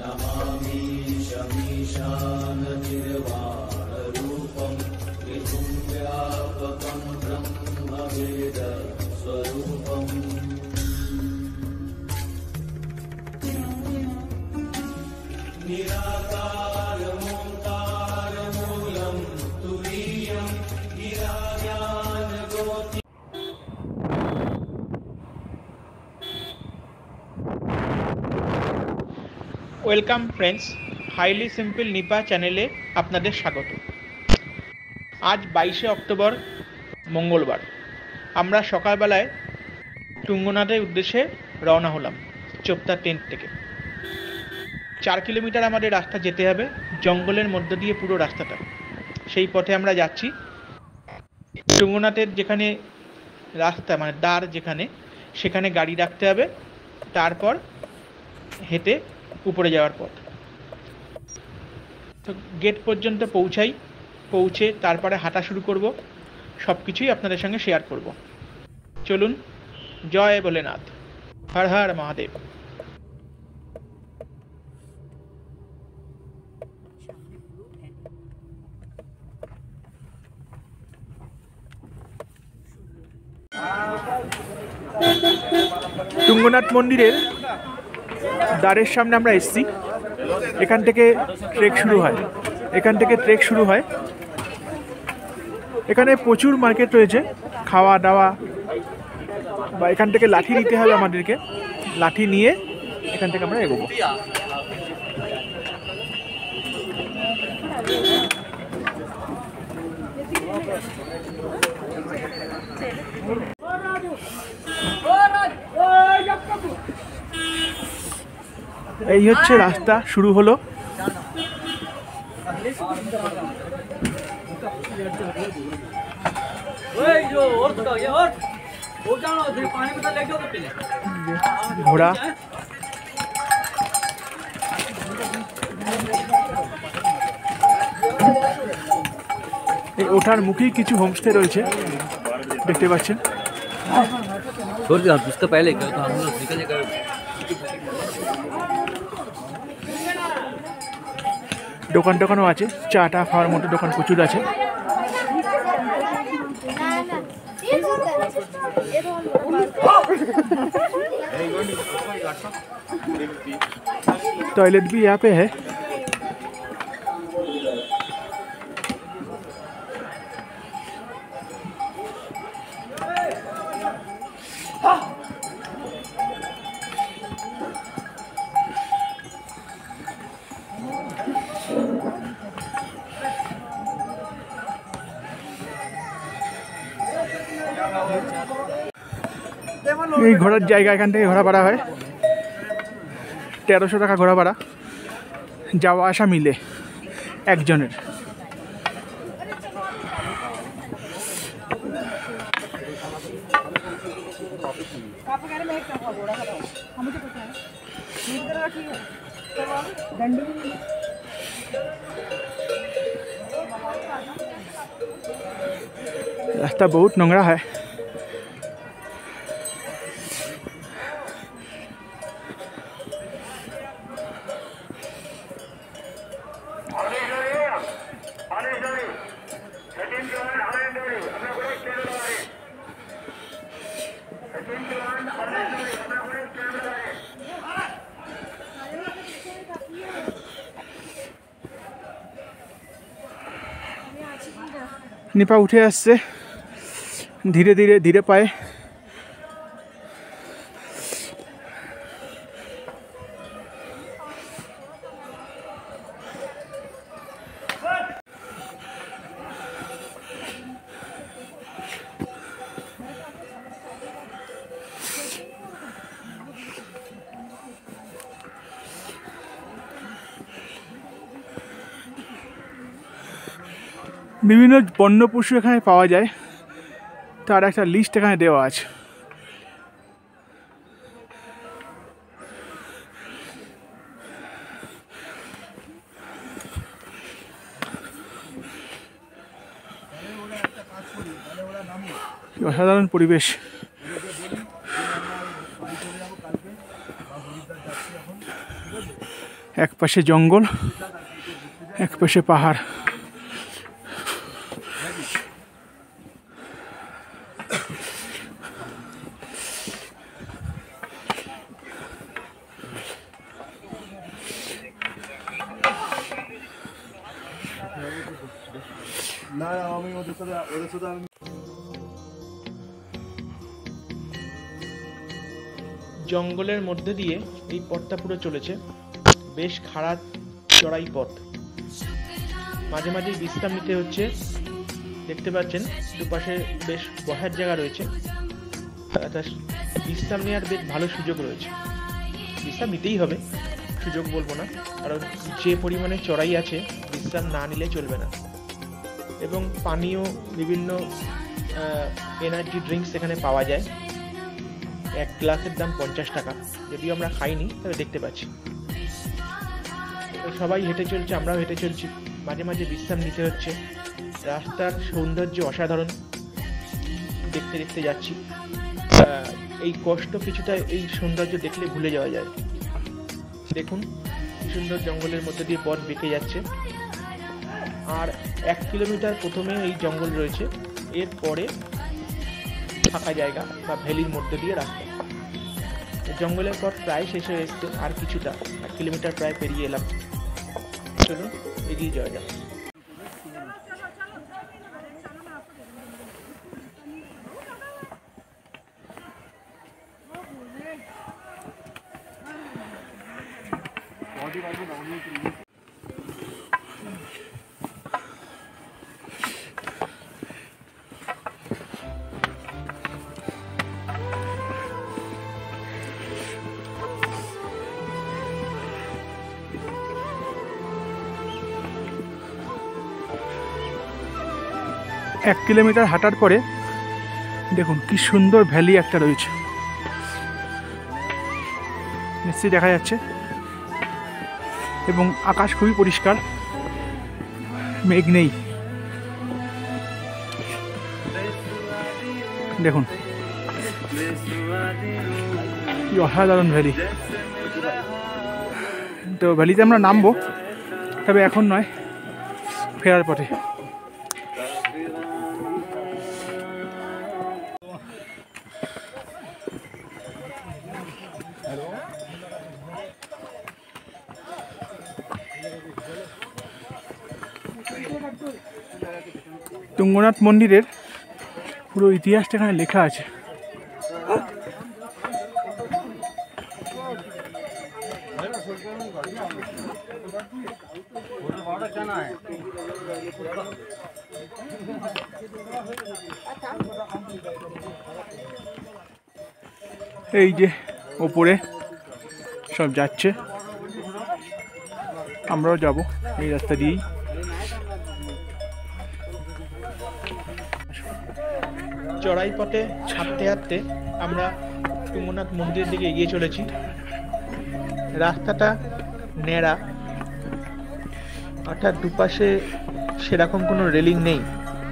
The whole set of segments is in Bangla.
नमामि शमीशानचिरवाणरूपं विभुं व्यापकं ब्रह्मवेदस्वरूपम् निराकारमोङ्कारमूलं तुरीयं गिराज्ञानगोति। Welcome friends, highly simple Nipa চ্যানেলে আপনাদের স্বাগত। আজ 22শে অক্টোবর মঙ্গলবার। আমরা সকালবেলায় তুঙ্গনাথের উদ্দেশ্যে রওনা হলাম চোপতা টেন্ট থেকে। 4 কিলোমিটার আমাদের রাস্তা যেতে হবে, জঙ্গলের মধ্য দিয়ে পুরো রাস্তাটা। সেই পথে আমরা যাচ্ছি। তুঙ্গনাথের যেখানে রাস্তা মানে দ্বার যেখানে, সেখানে গাড়ি রাখতে হবে, তারপর হেঁটে উপরে যাওয়ার পথ। তো গেট পর্যন্ত পৌঁছে তারপরে হাঁটা শুরু করব। সব কিছুই আপনাদের সঙ্গে শেয়ার করব। চলুন, জয় ভোলেনাথ, হর হর মহাদেব। তুঙ্গনাথ মন্দিরের দ্বারের সামনে আমরা এসেছি। এখান থেকে ট্রেক শুরু হয়। এখানে প্রচুর মার্কেট রয়েছে, খাওয়া দাওয়া, বা এখান থেকে লাঠি নিতে হবে আমাদেরকে। লাঠি নিয়ে এখান থেকে আমরা এগোবো। এই হচ্ছে রাস্তা, শুরু হলো। ঘোড়া, এই ওঠার মুখেই কিছু হোমস্টে রয়েছে, দেখতে পাচ্ছেন। দোকানও আছে, চা টা খাওয়ার মতো দোকান প্রচুর আছে। टॉयलेट भी यहाँ पे है। এই ঘোরার জায়গা, এখান থেকে ঘোরা ভাড়া হয় 1300 টাকা ঘোরা ভাড়া, যাওয়া আসা মিলে একজনের। रास्ता बहुत नंगरा है। নিপা উঠে আসছে ধীরে ধীরে পায়ে। বিভিন্ন বন্য পশু এখানে পাওয়া যায়, তার একটা লিস্ট এখানে দেওয়া আছে। অসাধারণ পরিবেশ। এক পাশে জঙ্গল, এক পাশে পাহাড়। জঙ্গলের মধ্যে দিয়ে এই পথটা পুরো চলেছে, বেশ খাড়া চড়াই পথ। মাঝে মাঝে বিশ্রাম নিতে হচ্ছে। দেখতে পাচ্ছেন দুপাশে বেশ বসার জায়গা রয়েছে, বিশ্রাম নেওয়ার বেশ ভালো সুযোগ রয়েছে। বিশ্রাম নিতেই হবে, সুযোগ বলবো না, কারণ যে পরিমাণে চড়াই আছে বিশ্রাম না নিলে চলবে না। এবং পানীয় বিভিন্ন এনার্জি ড্রিঙ্কস এখানে পাওয়া যায়। এক গ্লাসের দাম 50 টাকা, যদিও আমরা খাইনি, তবে দেখতে পাচ্ছি। সবাই হেঁটে চলছে, আমরাও হেঁটে চলছি, মাঝে মাঝে বিশ্রাম নিতে হচ্ছে। রাস্তার সৌন্দর্য অসাধারণ, দেখতে দেখতে যাচ্ছি। এই কষ্ট কিছুটা এই সৌন্দর্য দেখলে ভুলে যাওয়া যায়। দেখুন কি সুন্দর জঙ্গলের মধ্যে দিয়ে পথ বেঁকে যাচ্ছে। আর 1 কিলোমিটার প্রথমে এই জঙ্গল রয়েছে, এরপরে ফাঁকা জায়গা বা ভ্যালির মধ্যে দিয়ে রাস্তা। জঙ্গলের পথ প্রায় শেষ হয়ে এসছে, আর কিছুটা 1 কিলোমিটার প্রায় পেরিয়ে এলাম। চলুন এগিয়ে যাওয়া যাক। এক কিলোমিটার হাঁটার পরে দেখুন কি সুন্দর ভ্যালি একটা রয়েছে, নিশ্চয়ই দেখা যাচ্ছে। এবং আকাশ খুবই পরিষ্কার, মেঘ নেই। দেখুন কি অসাধারণ ভ্যালি। তো ভ্যালিতে আমরা নামবো, তবে এখন নয়, ফেরার পথে। তুঙ্গনাথ মন্দিরের পুরো ইতিহাসটা এখানে লেখা আছে। এই যে ওপরে সব যাচ্ছে, আমরাও যাব এই রাস্তা দিয়েই। চড়াই পথে হাঁটতে হাঁটতে আমরা তুঙ্গনাথ মন্দিরের দিকে এগিয়ে চলেছি। রাস্তাটা ন্যাড়া, অর্থাৎ দুপাশে সেরকম কোনো রেলিং নেই।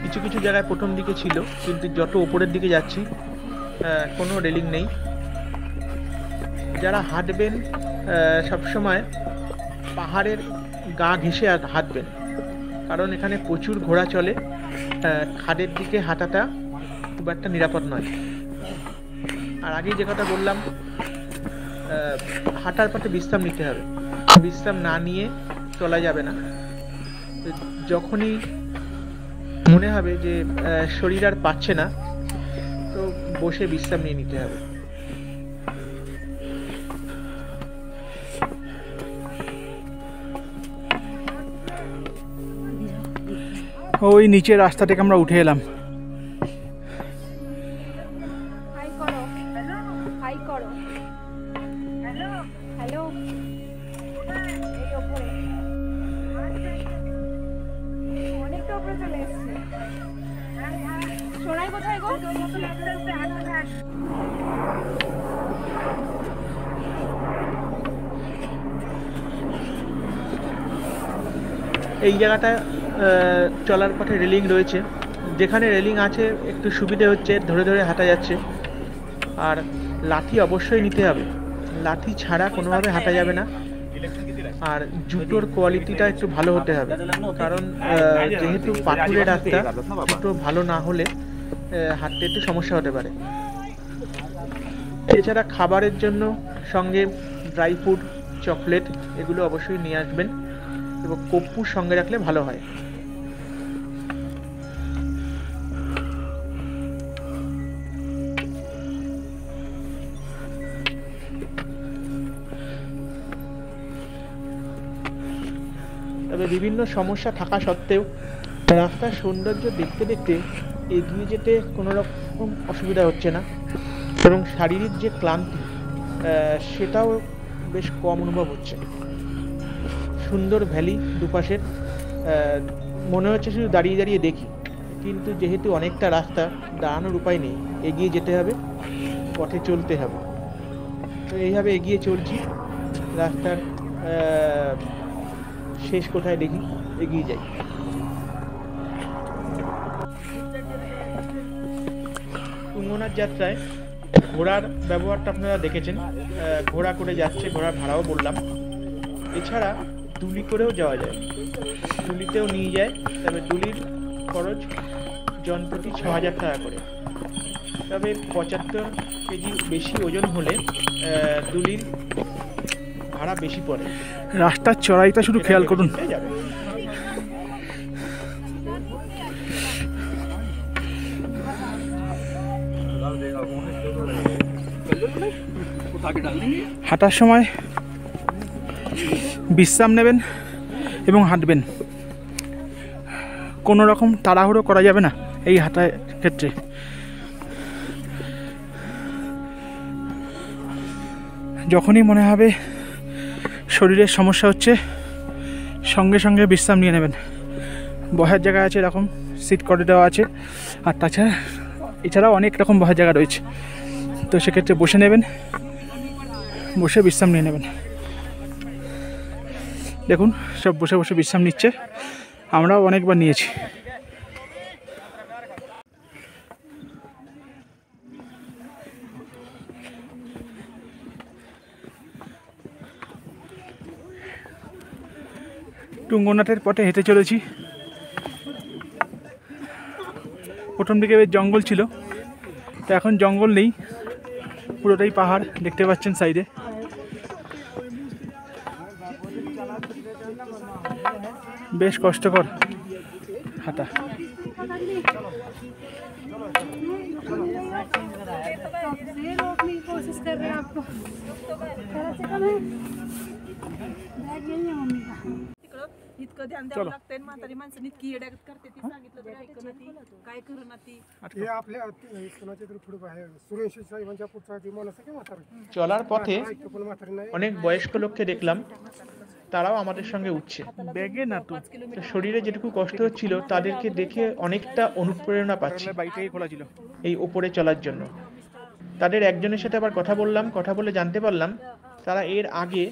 কিছু কিছু জায়গায় প্রথম দিকে ছিল, কিন্তু যত ওপরের দিকে যাচ্ছি কোনো রেলিং নেই। যারা হাঁটবেন সবসময় পাহাড়ের গা ঘেঁষে হাঁটবেন, কারণ এখানে প্রচুর ঘোড়া চলে। খাদের দিকে হাঁটাটা খুব একটা নিরাপদ নয়। আর আগেই যে কথা বললাম, হাঁটার পথে বিশ্রাম নিতে হবে, বিশ্রাম না নিয়ে চলা যাবে না। যখনই মনে হবে যে শরীর আর পাচ্ছে না, তো বসে বিশ্রাম নিয়ে নিতে হবে। ওই নিচের রাস্তা থেকে আমরা উঠে এলাম। এই জায়গাটা চলার পথে রেলিং রয়েছে, যেখানে রেলিং আছে একটু সুবিধে হচ্ছে, ধরে ধরে হাঁটা যাচ্ছে। আর লাঠি অবশ্যই নিতে হবে, লাঠি ছাড়া কোনোভাবে হাঁটা যাবে না। আর জুতোর কোয়ালিটিটা একটু ভালো হতে হবে, কারণ যেহেতু পাথুরে রাস্তা, জুতো ভালো না হলে হাঁটতে একটু সমস্যা হতে পারে। এছাড়া খাবারের জন্য সঙ্গে ড্রাই ফ্রুট, চকলেট এগুলো অবশ্যই নিয়ে আসবেন এবং কর্পূর সঙ্গে রাখলে ভালো হয়। তবে বিভিন্ন সমস্যা থাকা সত্ত্বেও রাস্তার সৌন্দর্য দেখতে দেখতে এগিয়ে যেতে কোনো রকম অসুবিধা হচ্ছে না এবং শারীরিক যে ক্লান্তি সেটাও বেশ কম অনুভব হচ্ছে। সুন্দর ভ্যালি দুপাশের, মনে হচ্ছে শুধু দাঁড়িয়ে দাঁড়িয়ে দেখি, কিন্তু যেহেতু অনেকটা রাস্তা, দাঁড়ানোর উপায় নেই, এগিয়ে যেতে হবে, পথে চলতে হবে। তো এইভাবে এগিয়ে চলছি, রাস্তার শেষ কোথায় দেখি, এগিয়ে যাই। তুঙ্গনাথ যাত্রায় ঘোড়ার ব্যবহারটা আপনারা দেখেছেন, ঘোড়া করে যাচ্ছে, ঘোড়ার ভাড়াও বললাম। এছাড়া ডুলি করেও যাওয়া যায়, ডুলিতেও নিয়ে যায়, তবে ডুলির খরচ জনপ্রতি ৬,০০০ টাকা করে। তবে ৭৫ কেজি বেশি ওজন হলে ডুলির ভাড়া বেশি পড়ে। রাস্তার চড়াইটা শুধু খেয়াল করুন। যাবে। হাঁটার সময় বিশ্রাম নেবেন এবং হাঁটবেন, কোনো রকম তাড়াহুড়ো করা যাবে না এই হাঁটার ক্ষেত্রে। যখনই মনে হবে শরীরের সমস্যা হচ্ছে, সঙ্গে সঙ্গে বিশ্রাম নিয়ে নেবেন। বসার জায়গা আছে, এরকম সিট করে দেওয়া আছে, আর তাছাড়া এছাড়াও অনেক রকম বসার জায়গা রয়েছে। তো সেক্ষেত্রে বসে নেবেন, বসে বিশ্রাম নিয়ে নেবেন। দেখুন সব বসে বসে বিশ্রাম নিচ্ছে, আমরাও অনেকবার নিয়েছি। তুঙ্গনাথের পথে হেঁটে চলেছি। প্রথম দিকে বেশ জঙ্গল ছিল, তো এখন জঙ্গল নেই, পুরোটাই পাহাড় দেখতে পাচ্ছেন সাইডে। বেশ কষ্টকর হাঁটা। इतकं ध्यान द्यावं लागतंय, म्हातारी माणसं इतकी येड्यात करते ती, सांगितलं तर ऐकणार ती, काय करणार ती। हे आपल्या कोणाच्या तरी पुढे बाहेर सुरेश साहेबांच्या पुढचा ती माणूस आहे की म्हातारी, চলার পথে ऐकतो पण म्हातारी नाही। অনেক বয়স্ক লোককে দেখলাম, তারাও আমাদের সঙ্গে উঠছে। ব্যাগে না তো, তো শরীরে যেটুকু কষ্ট হচ্ছিল তাদেরকে দেখে অনেকটা অনুপ্রেরণা পাচ্ছি বাইকটাই খোলা ছিল এই ওপরে চলার জন্য। তাদের একজনের সাথে আবার কথা বললাম, কথা বলে জানতে পারলাম তারা এর আগে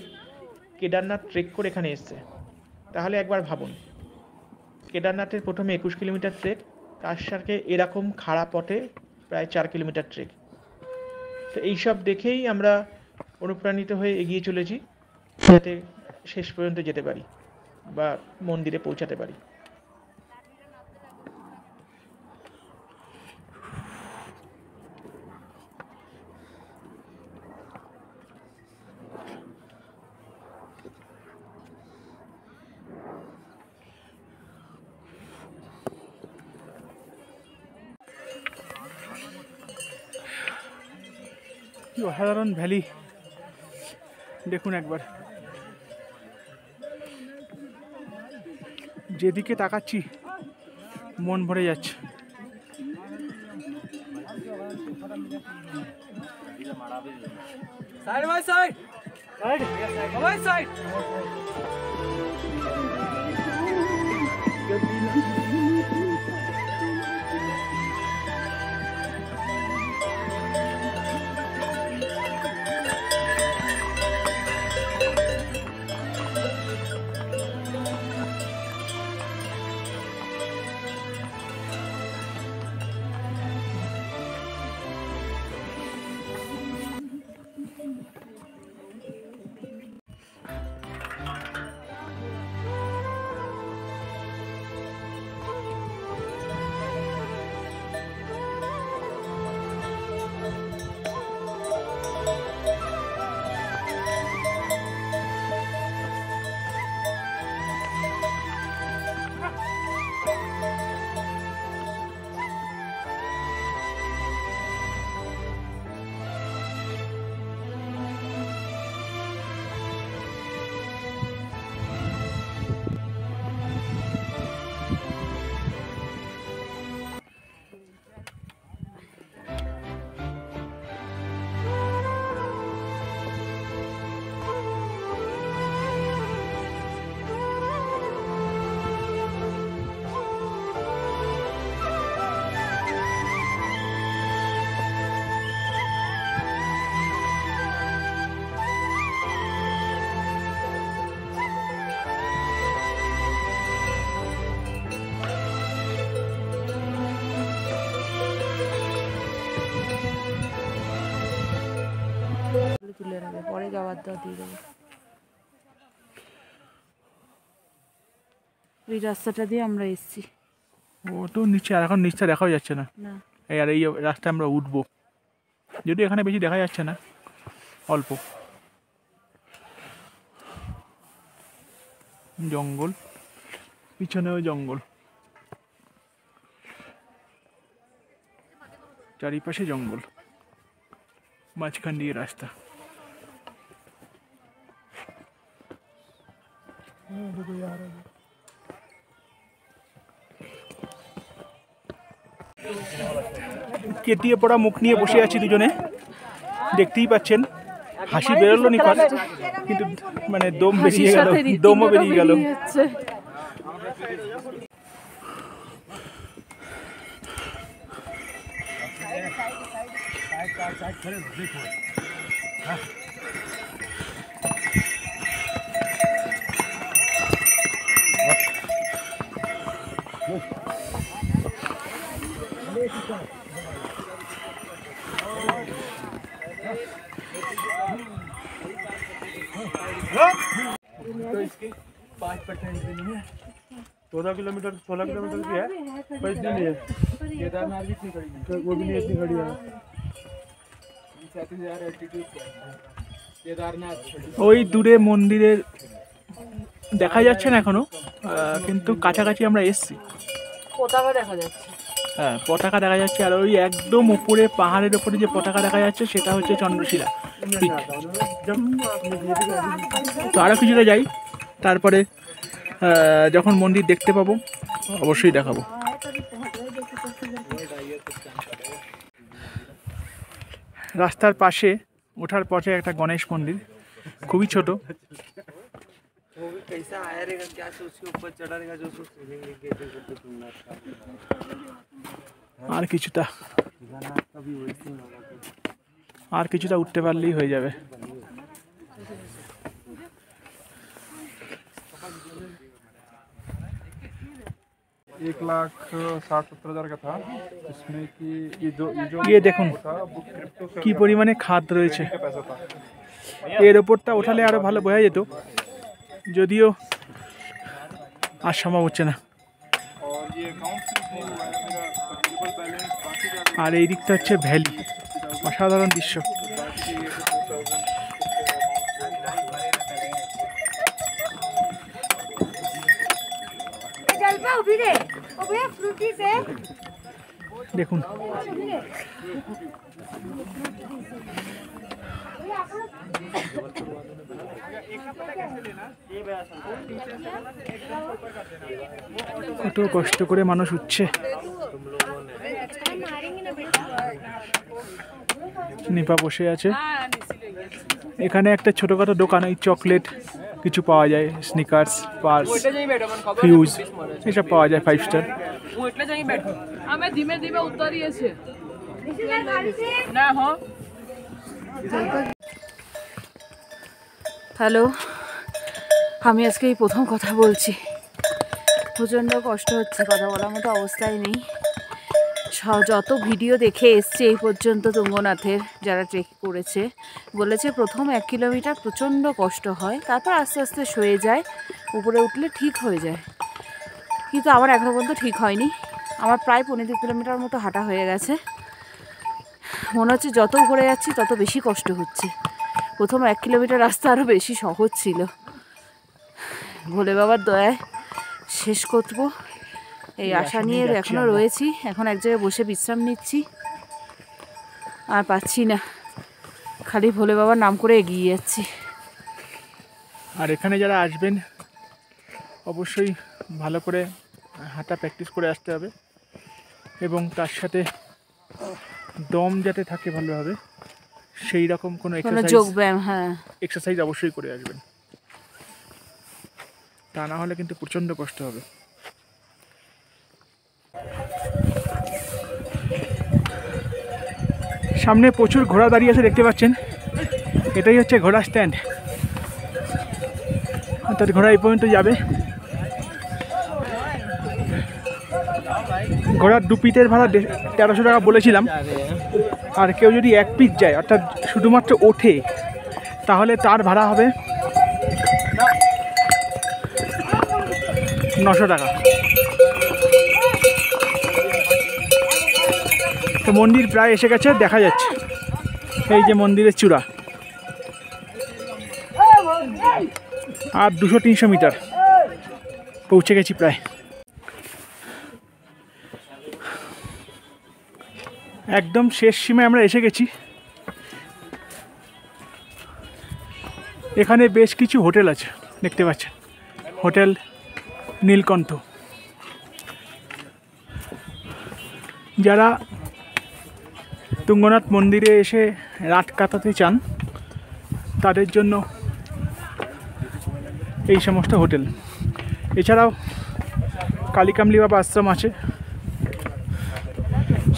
কেদারনাথ ট্রেক করে এখানে এসছে। তাহলে একবার ভাবুন, কেদারনাথের প্রথমে ২১ কিলোমিটার ট্রেক, তার সাথে এরকম খাড়া পথে প্রায় ৪ কিলোমিটার ট্রেক। তো এইসব দেখেই আমরা অনুপ্রাণিত হয়ে এগিয়ে চলেছি, যাতে শেষ পর্যন্ত যেতে পারি বা মন্দিরে পৌঁছাতে পারি। কি অসাধারণ ভ্যালি, দেখুন একবার। যেদিকে তাকাচ্ছি মন ভরে যাচ্ছে। Side by side. By side. খাবার দাবার দিয়ে দেবো। ওই রাস্তাটা দিয়ে আমরা এসছি। ও তো নিচে, আর এখন নিচটা দেখাও যাচ্ছে না। না আর এই রাস্তায় আমরা উঠবো, যদি এখানে বেশি দেখা যাচ্ছে না, অল্প জঙ্গল, পিছনেও জঙ্গল, চারিপাশে জঙ্গল, মাঝখান দিয়ে রাস্তা। কেটিয়ে পড়া মুখ নিয়ে বসে আছি দুজনে, দেখতেই পাচ্ছেন। হাসি বেরোলো নিপাত, কিন্তু মানে দম বেরিয়ে গেল, দমও বেরিয়ে গেল। तो इसके 5% भी नहीं है। 14 किलोमीटर की है, पर इतनी नहीं है। केदारनाथ भी इतनी खड़ी है, वो भी नहीं इतनी खड़ी है। 37,000 एल्टीट्यूड केदारनाथ। ওই দূরে মন্দিরের দেখা যাচ্ছে না এখনো, কিন্তু কাছাকাছি আমরা এসছি। পতাকা দেখা যাচ্ছে। হ্যাঁ, পতাকা দেখা যাচ্ছে। আর ওই একদম উপরে পাহাড়ের উপরে যে পতাকা দেখা যাচ্ছে সেটা হচ্ছে চন্দ্রশিলা পিক। তো আরও কিছুটা যাই, তারপরে যখন মন্দির দেখতে পাবো অবশ্যই দেখাবো। রাস্তার পাশে ওঠার পথে একটা গণেশ মন্দির, খুবই ছোট। আর কিছুটা উঠতে পারলেই হয়ে যাবে। एक 1,60,70,000 का था, इसमें कि ये দেখুন কি পরিমাণে খাদ রয়েছে। এর ওপরটা ওঠালে আরো ভালো বোঝা যেত, যদিও আর সম্ভব হচ্ছে না। আর এই দিকটা হচ্ছে ভ্যালি, অসাধারণ দৃশ্য। দেখুন কত কষ্ট করে মানুষ উঠছে। নিপা বসে আছে। এখানে একটা ছোটখাটো দোকান, এই চকলেট কিছু পাওয়া যায়, স্নিকার্স, পার্স, ফিউজ এসব পাওয়া যায় 5 স্টার। અમે ધીમે ધીમે ઉતરીએ છીએ ના હો। হ্যালো, আমি আজকে এই প্রথম কথা বলছি। প্রচণ্ড কষ্ট হচ্ছে, কথা বলার মতো অবস্থায় নেই। যত ভিডিও দেখে এসছে এই পর্যন্ত তুঙ্গনাথের, যারা ট্রেক করেছে বলেছে প্রথম 1 কিলোমিটার প্রচণ্ড কষ্ট হয়, তারপর আস্তে আস্তে সয়ে যায়, উপরে উঠলে ঠিক হয়ে যায়। কিন্তু আমার এখনও পর্যন্ত ঠিক হয়নি। আমার প্রায় 15 কিলোমিটার মতো হাঁটা হয়ে গেছে। মনে হচ্ছে যত উপরে যাচ্ছি তত বেশি কষ্ট হচ্ছে। প্রথম 1 কিলোমিটার রাস্তা আরও বেশি সহজ ছিল। ভোলে বাবার দয়ায় শেষ করবো এই আশা নিয়ে এখনও রয়েছি। এখন এক জায়গায় বসে বিশ্রাম নিচ্ছি, আর পাচ্ছি না, খালি ভোলে বাবার নাম করে এগিয়ে যাচ্ছি। আর এখানে যারা আসবেন অবশ্যই ভালো করে হাঁটা প্র্যাকটিস করে আসতে হবে, এবং তার সাথে দম যাতে থাকে ভালোভাবে সেই রকম কোনো যোগব্যায়াম, হ্যাঁ এক্সারসাইজ অবশ্যই করে আসবেন, তা না হলে কিন্তু প্রচণ্ড কষ্ট হবে। সামনে প্রচুর ঘোড়া দাঁড়িয়ে আছে, দেখতে পাচ্ছেন। এটাই হচ্ছে ঘোড়া স্ট্যান্ড, অর্থাৎ ঘোড়া এই পর্যন্ত যাবে। ঘোড়ার 2 পিঠের ভাড়া 1300 টাকা বলেছিলাম। আর কেউ যদি 1 পিঠ যায়, অর্থাৎ শুধুমাত্র ওঠে, তাহলে তার ভাড়া হবে 900 টাকা। তো মন্দির প্রায় এসে গেছে, দেখা যাচ্ছে এই যে মন্দিরের চূড়া। আর 200-300 মিটার পৌঁছে গেছি প্রায়। একদম শেষ সীমায় আমরা এসে গেছি। এখানে বেশ কিছু হোটেল আছে, দেখতে পাচ্ছেন, হোটেল নীলকণ্ঠ। যারা তুঙ্গনাথ মন্দিরে এসে রাত কাটাতে চান তাদের জন্য এই সমস্ত হোটেল। এছাড়াও কালিকামলি বাবা আশ্রম আছে,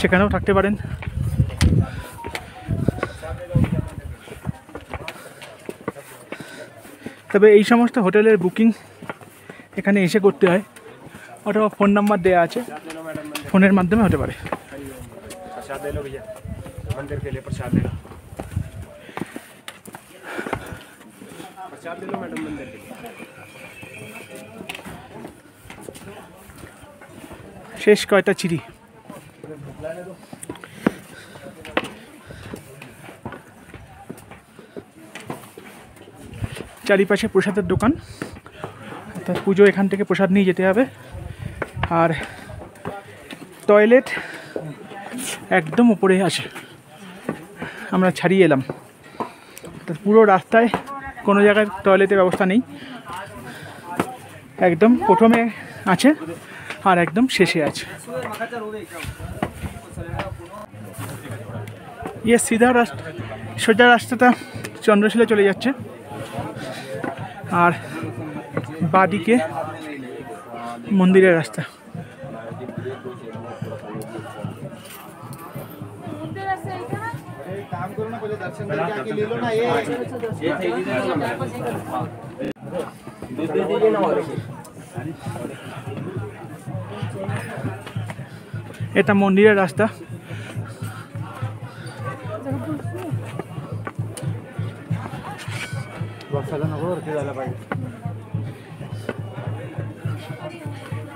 সেখানেও থাকতে পারেন। তবে এই সমস্ত হোটেলের বুকিং এখানে এসে করতে হয়, অথবা ফোন নাম্বার দেওয়া আছে, ফোনের মাধ্যমে হতে পারে। प्रसाद ले लो भैया, मंदिर के लिए प्रसाद ले लो। प्रसाद ले लो मैडम मंदिर के लिए। শেষ কয়টা চিড়ি। চারিপাশে প্রসাদের দোকান, অর্থাৎ পুজো এখান থেকে প্রসাদ নিয়ে যেতে হবে। আর টয়লেট একদম উপরে আছে, আমরা ছাড়িয়ে এলাম। পুরো রাস্তায় কোনো জায়গায় টয়লেটের ব্যবস্থা নেই, একদম প্রথমে আছে আর একদম শেষে আছে। ইয়ে সিধা রাস্তা, সোজা রাস্তাটা চন্দ্রশিলা চলে যাচ্ছে, আর বাঁদিকে মন্দিরের রাস্তা। এটা মন্দিরের রাস্তা।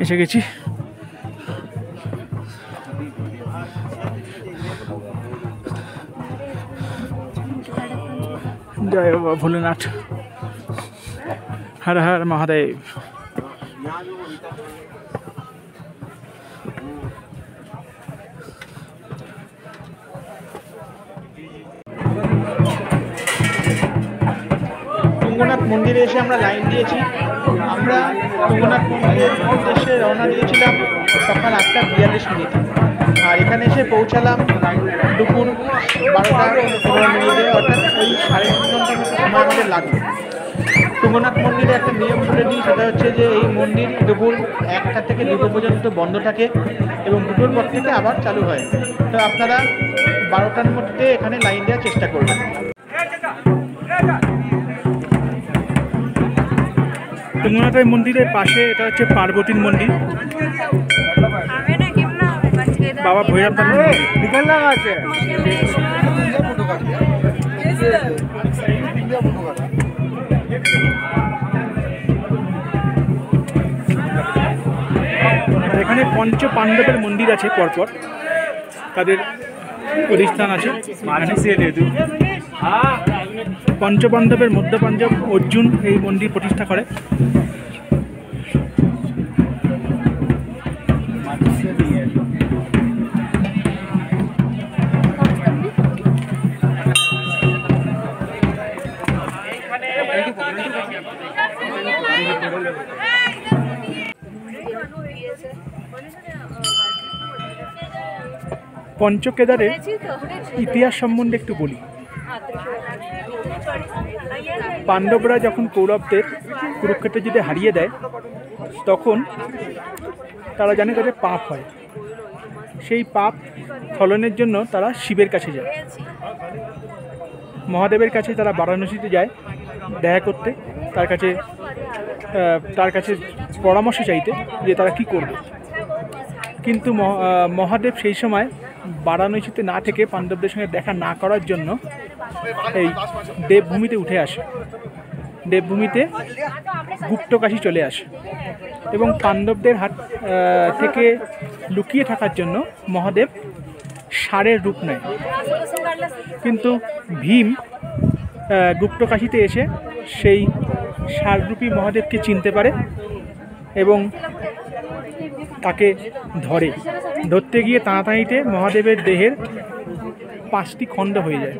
এসে গেছি। জয় বাবা ভোলেনাথ, হর হর মহাদেব। তুঙ্গনাথ মন্দিরে এসে আমরা লাইন দিয়েছি। আমরা তুঙ্গনাথ মন্দিরের উদ্দেশ্যে রওনা দিয়েছিলাম সকাল 8:42। আর এখানে এসে পৌঁছালাম দুপুর 12টা অর্থাৎ ওই 3.5 ঘন্টার মতো সময় আমাদের লাগবে। তুঙ্গনাথ মন্দিরে একটা নিয়ম বলে দিই, সেটা হচ্ছে যে এই মন্দির দুপুর 1টা থেকে 2টো পর্যন্ত বন্ধ থাকে এবং 2টোর পর থেকে আবার চালু হয়। তো আপনারা 12টার মধ্যে এখানে লাইন দেওয়ার চেষ্টা করবেন। তুঙ্গনাথ মন্দিরের পাশে এটা হচ্ছে পার্বতীর মন্দির, বাবা ভৈরবনাথ মন্দির। এখানে পঞ্চ পাণ্ডবের মন্দির আছে পরপর, তাদের অধিষ্ঠান আছে। পঞ্চপাণ্ডবের মধ্য পাণ্ডব অর্জুন এই মন্দির প্রতিষ্ঠা করে। পঞ্চকেদারের ইতিহাস সম্বন্ধে একটু বলি। পাণ্ডবরা যখন কৌরবদের কুরুক্ষেত্রে যদি হারিয়ে দেয়, তখন তারা জানে তাদের পাপ হয়। সেই পাপ ফলনের জন্য তারা শিবের কাছে যায়, মহাদেবের কাছে তারা বারাণসীতে যায় দেখা করতে, তার কাছে পরামর্শ চাইতে যে তারা কি করবে। কিন্তু মহাদেব সেই সময় বারাণসীতে না থেকে পাণ্ডবদের সঙ্গে দেখা না করার জন্য এই দেবভূমিতে উঠে আসে, দেবভূমিতে গুপ্তকাশী চলে আসে এবং পাণ্ডবদের হাত থেকে লুকিয়ে থাকার জন্য মহাদেব ষাঁড়ের রূপ নেয়। কিন্তু ভীম গুপ্তকাশীতে এসে সেই ষাঁড়রূপী মহাদেবকে চিনতে পারে এবং তাকে ধরতে গিয়ে টানাটানিতে মহাদেবের দেহের 5টি খণ্ড হয়ে যায়।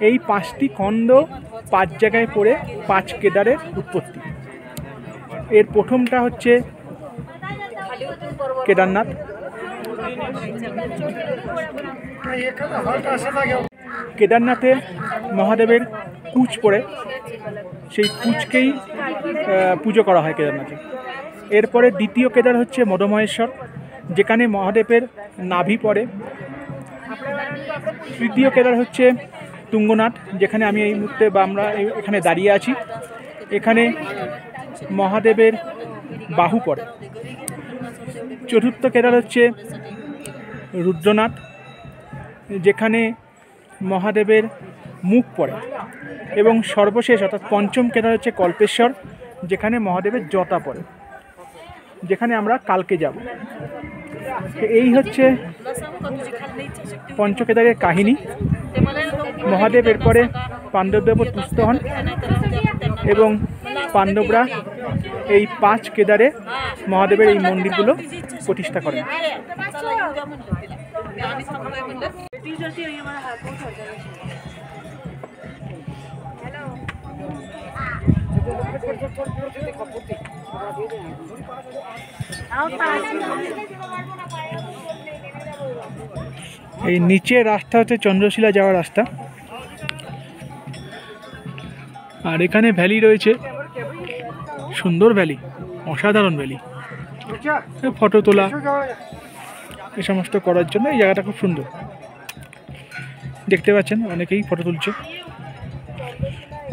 এই 5টি খণ্ড 5 জায়গায় পড়ে 5 কেদারের উৎপত্তি। এর প্রথমটা হচ্ছে কেদারনাথ। কেদারনাথে মহাদেবের কুচ পড়ে, সেই কুচকেই পুজো করা হয় কেদারনাথে। এরপরে দ্বিতীয় কেদার হচ্ছে মদমহেশ্বর, যেখানে মহাদেবের নাভি পড়ে। তৃতীয় কেদার হচ্ছে তুঙ্গনাথ, যেখানে আমি এই মুহূর্তে বা আমরা এখানে দাঁড়িয়ে আছি, এখানে মহাদেবের বাহু পড়ে। চতুর্থ কেদার হচ্ছে রুদ্রনাথ, যেখানে মহাদেবের মুখ পড়ে। এবং সর্বশেষ অর্থাৎ পঞ্চম কেদার হচ্ছে কল্পেশ্বর, যেখানে মহাদেবের জটা পড়ে, যেখানে আমরা কালকে যাব। এই হচ্ছে পঞ্চকেদারের কাহিনী। মহাদেব এরপরে পাণ্ডবদের উপর তুষ্ট হন এবং পাণ্ডবরা এই 5 কেদারে মহাদেবের এই মন্দিরগুলো প্রতিষ্ঠা করেন। এই নিচে রাস্তা হচ্ছে চন্দ্রশিলা যাওয়ার রাস্তা, আর এখানে ভ্যালি রয়েছে, সুন্দর ভ্যালি, অসাধারণ ভ্যালি। ফটো তোলা এ সমস্ত করার জন্য এই জায়গাটা খুব সুন্দর। দেখতে পাচ্ছেন অনেকেই ফটো তুলছে।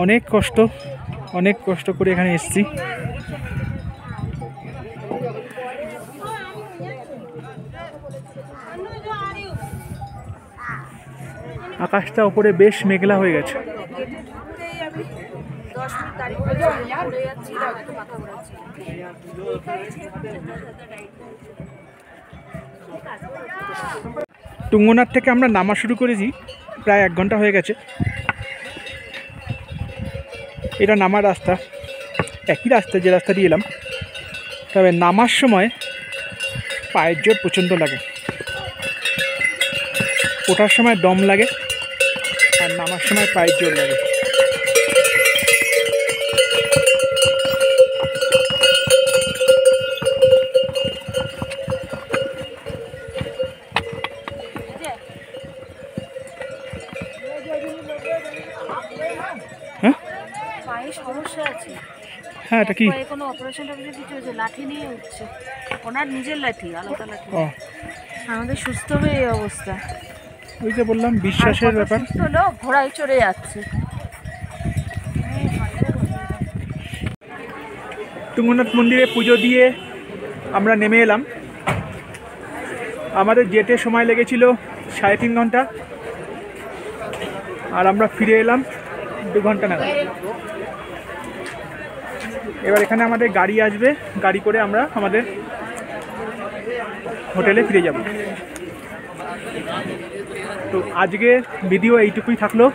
অনেক কষ্ট করে এখানে এসেছি। আকাশটা উপরে বেশ মেঘলা হয়ে গেছে। তুঙ্গনাথ থেকে আমরা নামা শুরু করেছি, প্রায় 1 ঘন্টা হয়ে গেছে। এটা নামার রাস্তা, একই রাস্তা যে রাস্তা দিয়ে এলাম, তবে নামার সময় পায়ের জোর প্রচণ্ড লাগে, ওঠার সময় দম লাগে আর নামার সময় পায়ের জোর লাগে। হ্যাঁ, এটা কি কোনো অপারেশন কিছু হয়েছে? লাঠি নিয়ে উঠছে, ওনার নিজের লাঠি, আলাদা লাঠি। আমাদের সুস্থ হয়ে এই অবস্থা। ওই যে বললাম বিশ্বাসের ব্যাপার। লোক ঘোড়ায় চড়ে যাচ্ছে। তুঙ্গনাথ মন্দিরে পুজো দিয়ে আমরা নেমে এলাম। আমাদের যেতে সময় লেগেছিল 3.5 ঘন্টা, আর আমরা ফিরে এলাম 2 ঘন্টা নাগাদ। এবার এখানে আমাদের গাড়ি আসবে, গাড়ি করে আমরা আমাদের হোটেলে ফিরে যাব। তো আজকে ভিডিও এইটুকুই থাকলো।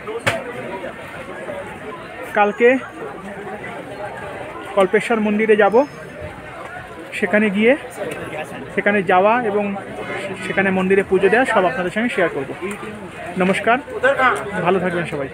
কালকে কল্পেশ্বর মন্দিরে যাব, সেখানে যাওয়া এবং সেখানে মন্দিরে পুজো দেওয়া সব আপনাদের সঙ্গে শেয়ার করব। নমস্কার, ভালো থাকবেন সবাই।